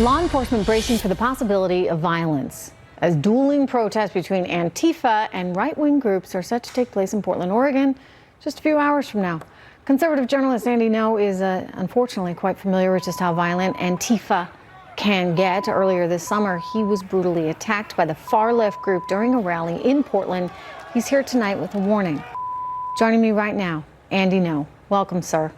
Law enforcement bracing for the possibility of violence as dueling protests between Antifa and right-wing groups are set to take place in Portland, Oregon, just a few hours from now. Conservative journalist Andy Ngo is unfortunately quite familiar with just how violent Antifa can get. Earlier this summer, he was brutally attacked by the far-left group during a rally in Portland. He's here tonight with a warning. Joining me right now, Andy Ngo. Welcome, sir.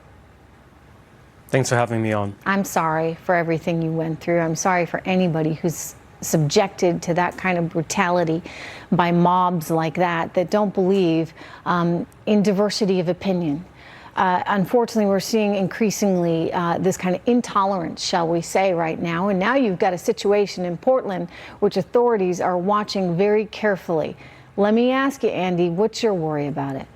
Thanks for having me on. I'm sorry for everything you went through. I'm sorry for anybody who's subjected to that kind of brutality by mobs like that don't believe in diversity of opinion. Unfortunately, we're seeing increasingly this kind of intolerance, shall we say, right now. And now you've got a situation in Portland which authorities are watching very carefully. Let me ask you, Andy, what's your worry about it?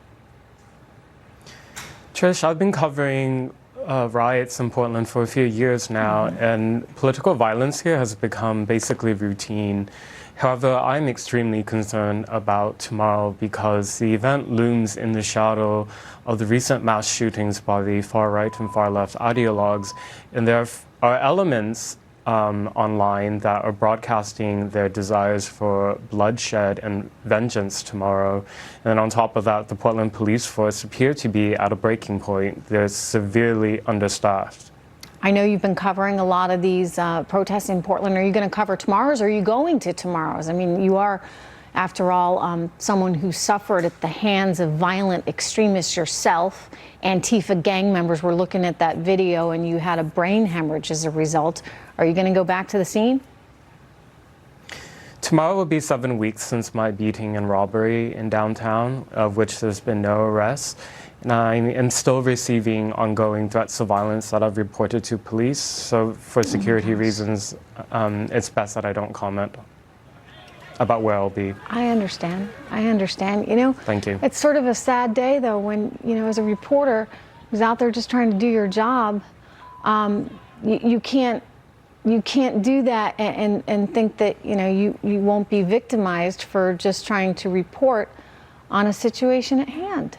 Trish, I've been covering riots in Portland for a few years now, and political violence here has become basically routine. However, I'm extremely concerned about tomorrow because the event looms in the shadow of the recent mass shootings by the far-right and far-left ideologues, and there are elements online that are broadcasting their desires for bloodshed and vengeance tomorrow. And then on top of that, the Portland police force appear to be at a breaking point. They're severely understaffed. I know you've been covering a lot of these protests in Portland. Are you going to cover tomorrow's, or are you going to tomorrow's? I mean, you are, after all, someone who suffered at the hands of violent extremists yourself. Antifa gang members were looking at that video, and you had a brain hemorrhage as a result. Are you going to go back to the scene? Tomorrow will be 7 weeks since my beating and robbery in downtown, of which there's been no arrests. And I am still receiving ongoing threats of violence that I've reported to police. So for security reasons, it's best that I don't comment about where I'll be. I understand. I understand. You know, thank you. It's sort of a sad day, though, when, you know, as a reporter who's out there just trying to do your job, you can't do that and think that, you know, you won't be victimized for just trying to report on a situation at hand.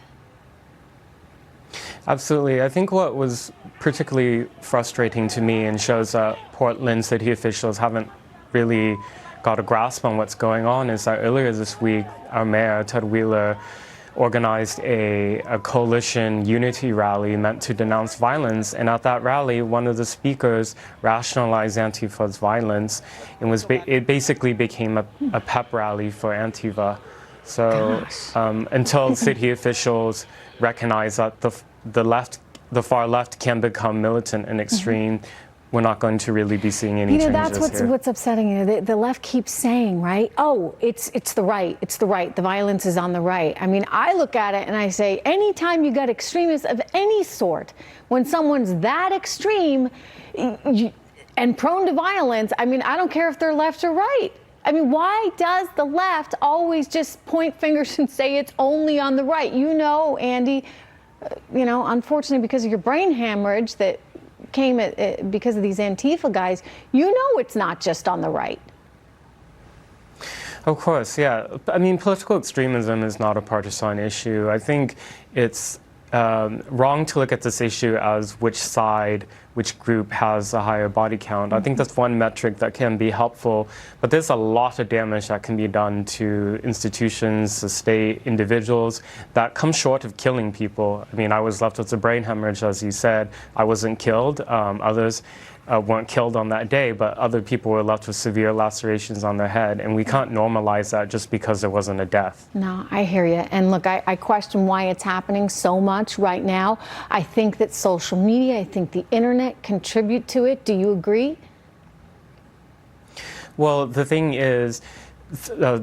Absolutely. I think what was particularly frustrating to me and shows that Portland city officials haven't really got a grasp on what's going on is that earlier this week, our mayor, Ted Wheeler, organized a coalition unity rally meant to denounce violence. And at that rally, one of the speakers rationalized Antifa's violence and it basically became a pep rally for Antifa. So until city officials recognize that the far left can become militant and extreme, we're not going to really be seeing any changes. That's what's upsetting. You know, the left keeps saying, right? Oh, it's the right. It's the right. The violence is on the right. I mean, I look at it and I say, anytime you got extremists of any sort, when someone's that extreme and prone to violence, I mean, I don't care if they're left or right. I mean, why does the left always just point fingers and say it's only on the right? You know, Andy, you know, unfortunately, because of your brain hemorrhage that came because of these Antifa guys, you know it's not just on the right. Of course, yeah. I mean, political extremism is not a partisan issue. I think it's wrong to look at this issue as which group has a higher body count. I think that's one metric that can be helpful, but there's a lot of damage that can be done to institutions, the state, individuals that come short of killing people. I mean, I was left with a brain hemorrhage, as you said. I wasn't killed. Others weren't killed on that day, but other people were left with severe lacerations on their head, and we can't normalize that just because there wasn't a death. No, I hear you. And look, I question why it's happening so much right now. I think that social media, I think the internet contribute to it. Do you agree? Well, the thing is,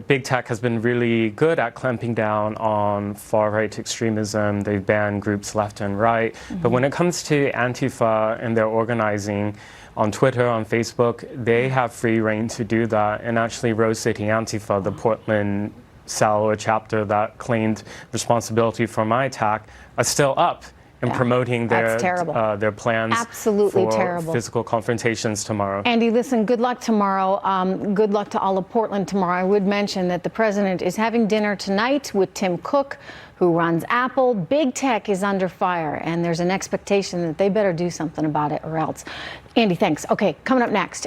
big tech has been really good at clamping down on far-right extremism. They've banned groups left and right. But when it comes to Antifa and their organizing on Twitter, on Facebook, they have free reign to do that. And actually, Rose City Antifa, the Portland cell or chapter that claimed responsibility for my attack, are still up and promoting their plans for physical confrontations tomorrow. Andy, listen, good luck tomorrow. Good luck to all of Portland tomorrow. I would mention that the president is having dinner tonight with Tim Cook, who runs Apple. Big tech is under fire, and there's an expectation that they better do something about it or else. Andy, thanks. Okay, coming up next.